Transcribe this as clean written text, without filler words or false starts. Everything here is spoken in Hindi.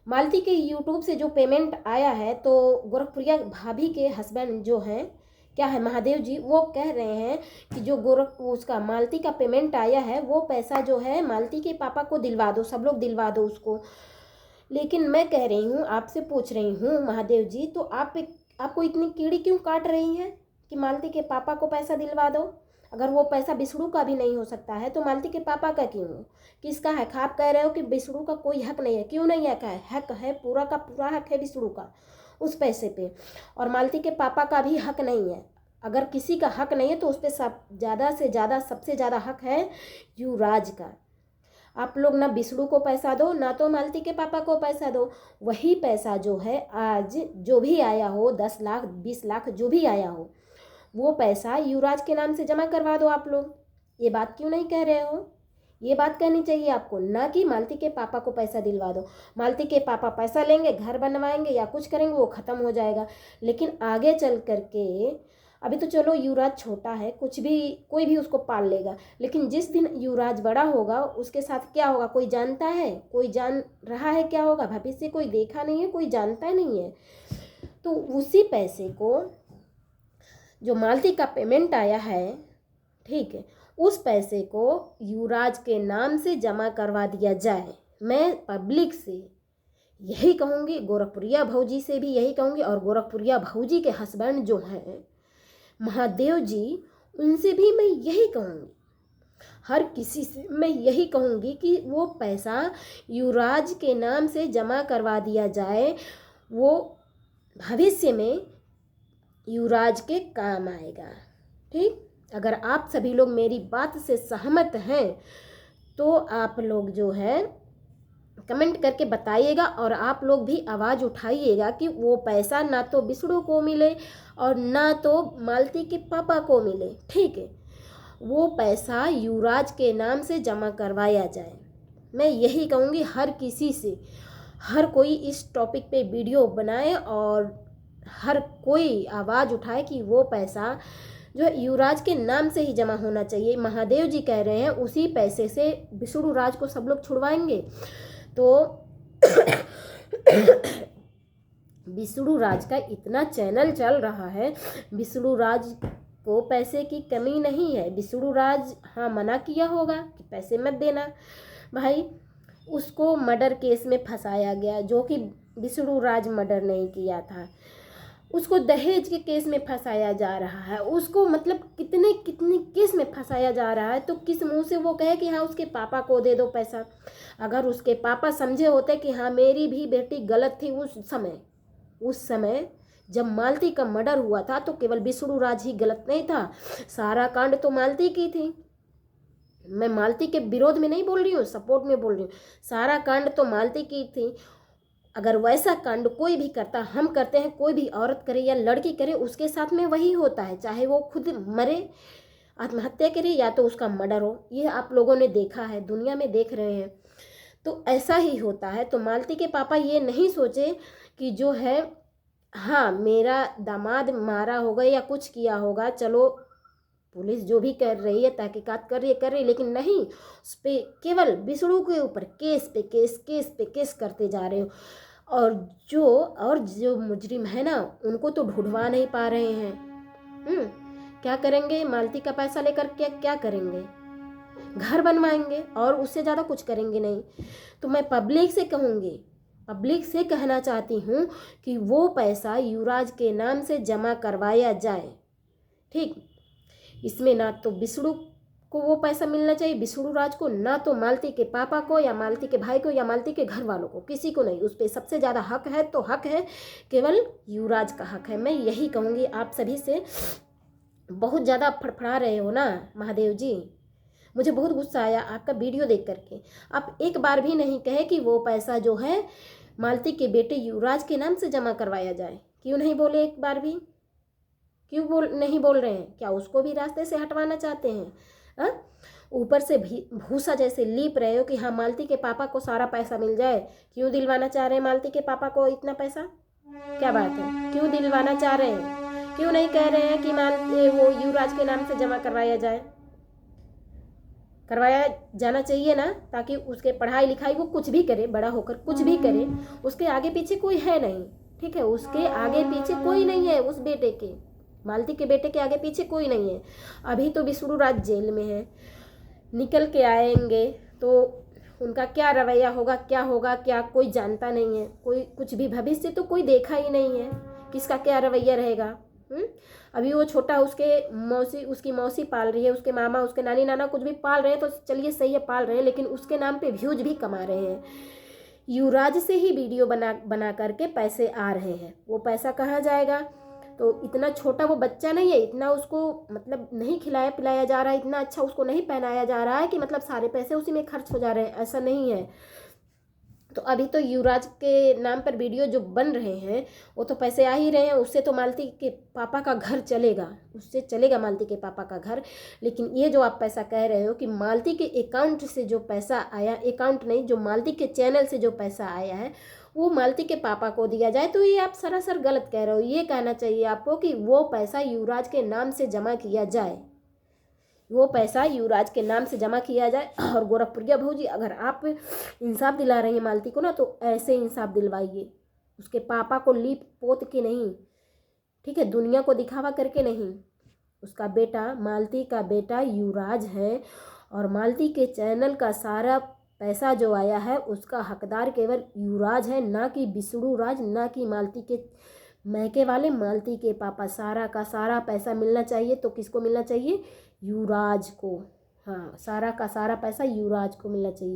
मालती के यूट्यूब से जो पेमेंट आया है, तो गोरखप्रिया भाभी के हस्बैंड जो हैं, क्या है, महादेव जी, वो कह रहे हैं कि जो उसका मालती का पेमेंट आया है, वो पैसा जो है मालती के पापा को दिलवा दो, सब लोग दिलवा दो उसको। लेकिन मैं कह रही हूँ, आपसे पूछ रही हूँ महादेव जी, तो आपको इतनी कीड़ी क्यों काट रही हैं कि मालती के पापा को पैसा दिलवा दो? अगर वो पैसा बिसड़ू का भी नहीं हो सकता है तो मालती के पापा का क्यों हो? किसका है? आप कह रहे हो कि बिसड़ू का कोई हक नहीं है। क्यों नहीं है? हक है, पूरा का पूरा हक है बिसड़ू का उस पैसे पे, और मालती के पापा का भी हक नहीं है। अगर किसी का हक नहीं है तो उस पर सब ज़्यादा से ज़्यादा, सबसे ज़्यादा हक है युवराज का। आप लोग ना बिसड़ू को पैसा दो, ना तो मालती के पापा को पैसा दो। वही पैसा जो है आज जो भी आया हो, 10 लाख 20 लाख जो भी आया हो, वो पैसा युवराज के नाम से जमा करवा दो आप लोग। ये बात क्यों नहीं कह रहे हो? ये बात कहनी चाहिए आपको, ना कि मालती के पापा को पैसा दिलवा दो। मालती के पापा पैसा लेंगे, घर बनवाएंगे या कुछ करेंगे, वो ख़त्म हो जाएगा। लेकिन आगे चल करके, अभी तो चलो युवराज छोटा है, कुछ भी कोई भी उसको पाल लेगा, लेकिन जिस दिन युवराज बड़ा होगा उसके साथ क्या होगा कोई जानता है? कोई जान रहा है क्या होगा? भविष्य कोई देखा नहीं है, कोई जानता नहीं है। तो उसी पैसे को, जो मालती का पेमेंट आया है, ठीक है, उस पैसे को युवराज के नाम से जमा करवा दिया जाए। मैं पब्लिक से यही कहूँगी, गोरखपुरिया भौजी से भी यही कहूँगी, और गोरखपुरिया भौजी के हस्बैंड जो हैं महादेव जी, उनसे भी मैं यही कहूँगी, हर किसी से मैं यही कहूँगी कि वो पैसा युवराज के नाम से जमा करवा दिया जाए। वो भविष्य में युवराज के काम आएगा। ठीक, अगर आप सभी लोग मेरी बात से सहमत हैं तो आप लोग जो है कमेंट करके बताइएगा, और आप लोग भी आवाज़ उठाइएगा कि वो पैसा ना तो बिसड़ू को मिले और ना तो मालती के पापा को मिले। ठीक है, वो पैसा युवराज के नाम से जमा करवाया जाए। मैं यही कहूँगी हर किसी से, हर कोई इस टॉपिक पे वीडियो बनाए और हर कोई आवाज़ उठाए कि वो पैसा जो युवराज के नाम से ही जमा होना चाहिए। महादेव जी कह रहे हैं उसी पैसे से बिसड़ू राज को सब लोग छुड़वाएंगे। तो बिसड़ू राज का इतना चैनल चल रहा है, बिसड़ू राज को पैसे की कमी नहीं है। बिसड़ू राज हाँ मना किया होगा कि पैसे मत देना भाई, उसको मर्डर केस में फंसाया गया, जो कि बिसड़ू राज मर्डर नहीं किया था। उसको दहेज के केस में फंसाया जा रहा है, उसको मतलब कितने कितने केस में फंसाया जा रहा है। तो किस मुंह से वो कहे कि हाँ उसके पापा को दे दो पैसा? अगर उसके पापा समझे होते कि हाँ मेरी भी बेटी गलत थी उस समय जब मालती का मर्डर हुआ था, तो केवल बिसड़ू राज ही गलत नहीं था, सारा कांड तो मालती की थी। मैं मालती के विरोध में नहीं बोल रही हूँ, सपोर्ट में बोल रही हूँ। सारा कांड तो मालती की थी। अगर वैसा कांड कोई भी करता, हम करते हैं, कोई भी औरत करे या लड़की करे, उसके साथ में वही होता है, चाहे वो खुद मरे, आत्महत्या करे, या तो उसका मर्डर हो। ये आप लोगों ने देखा है, दुनिया में देख रहे हैं, तो ऐसा ही होता है। तो मालती के पापा ये नहीं सोचे कि जो है हाँ मेरा दामाद मारा होगा या कुछ किया होगा, चलो पुलिस जो भी कर रही है, तहकीकात कर रही है, लेकिन नहीं, उस पर केवल बिसड़ू के ऊपर केस पे केस, केस पे केस करते जा रहे हो। और जो मुजरिम है ना, उनको तो ढूंढवा नहीं पा रहे हैं। क्या करेंगे? मालती का पैसा लेकर क्या करेंगे? घर बनवाएंगे, और उससे ज़्यादा कुछ करेंगे नहीं। तो मैं पब्लिक से कहूँगी, पब्लिक से कहना चाहती हूँ कि वो पैसा युवराज के नाम से जमा करवाया जाए। ठीक, इसमें ना तो बिसड़ू को वो पैसा मिलना चाहिए, बिसड़ू राज को, ना तो मालती के पापा को या मालती के भाई को या मालती के घर वालों को, किसी को नहीं। उस पर सबसे ज़्यादा हक है तो हक है केवल युवराज का हक है। मैं यही कहूँगी आप सभी से। बहुत ज़्यादा फड़फड़ा रहे हो ना महादेव जी, मुझे बहुत गुस्सा आया आपका वीडियो देख करके। आप एक बार भी नहीं कहे कि वो पैसा जो है मालती के बेटे युवराज के नाम से जमा करवाया जाए। क्यों नहीं बोले एक बार भी? क्यों नहीं बोल रहे हैं? क्या उसको भी रास्ते से हटवाना चाहते हैं? हाँ, ऊपर से भी भूसा जैसे लीप रहे हो कि हाँ मालती के पापा को सारा पैसा मिल जाए। क्यों दिलवाना चाह रहे हैं मालती के पापा को इतना पैसा? क्या बात है, क्यों दिलवाना चाह रहे हैं? क्यों नहीं कह रहे हैं कि वो युवराज के नाम से जमा करवाया जाए? करवाया जाना चाहिए ना, ताकि उसके पढ़ाई लिखाई वो कुछ भी करे, बड़ा होकर कुछ भी करे, उसके आगे पीछे कोई है नहीं, ठीक है, उसके आगे पीछे कोई नहीं है, उस बेटे के, मालती के बेटे के आगे पीछे कोई नहीं है। अभी तो विष्णु राज जेल में है, निकल के आएंगे तो उनका क्या रवैया होगा, क्या होगा, क्या कोई जानता नहीं है, कोई कुछ भी भविष्य तो कोई देखा ही नहीं है, किसका क्या रवैया रहेगा। अभी वो छोटा, उसकी मौसी पाल रही है, उसके मामा, उसके नानी नाना कुछ भी पाल रहे हैं तो चलिए सही है, पाल रहे हैं, लेकिन उसके नाम पे व्यूज भी कमा रहे हैं। युवराज से ही वीडियो बना करके पैसे आ रहे हैं। वो पैसा कहाँ जाएगा? तो इतना छोटा वो बच्चा नहीं है, इतना उसको मतलब नहीं खिलाया पिलाया जा रहा है, इतना अच्छा उसको नहीं पहनाया जा रहा है कि मतलब सारे पैसे उसी में खर्च हो जा रहे हैं, ऐसा नहीं है। तो अभी तो युवराज के नाम पर वीडियो जो बन रहे हैं वो तो पैसे आ ही रहे हैं, उससे तो मालती के पापा का घर चलेगा, उससे चलेगा मालती के पापा का घर। लेकिन ये जो आप पैसा कह रहे हो कि मालती के अकाउंट से जो पैसा आया, अकाउंट नहीं, जो मालती के चैनल से जो पैसा आया है वो मालती के पापा को दिया जाए, तो ये आप सरासर गलत कह रहे हो। ये कहना चाहिए आपको कि वो पैसा युवराज के नाम से जमा किया जाए, वो पैसा युवराज के नाम से जमा किया जाए। और गोरखप्रिया भौजी, अगर आप इंसाफ दिला रही हैं मालती को ना, तो ऐसे इंसाफ दिलवाइए, उसके पापा को लीप पोत के नहीं, ठीक है, दुनिया को दिखावा करके नहीं। उसका बेटा, मालती का बेटा युवराज है, और मालती के चैनल का सारा पैसा जो आया है उसका हकदार केवल युवराज है, ना कि विष्णु राज, ना कि मालती के मैके वाले, मालती के पापा। सारा का सारा पैसा मिलना चाहिए तो किसको मिलना चाहिए? युवराज को। हाँ, सारा का सारा पैसा युवराज को मिलना चाहिए।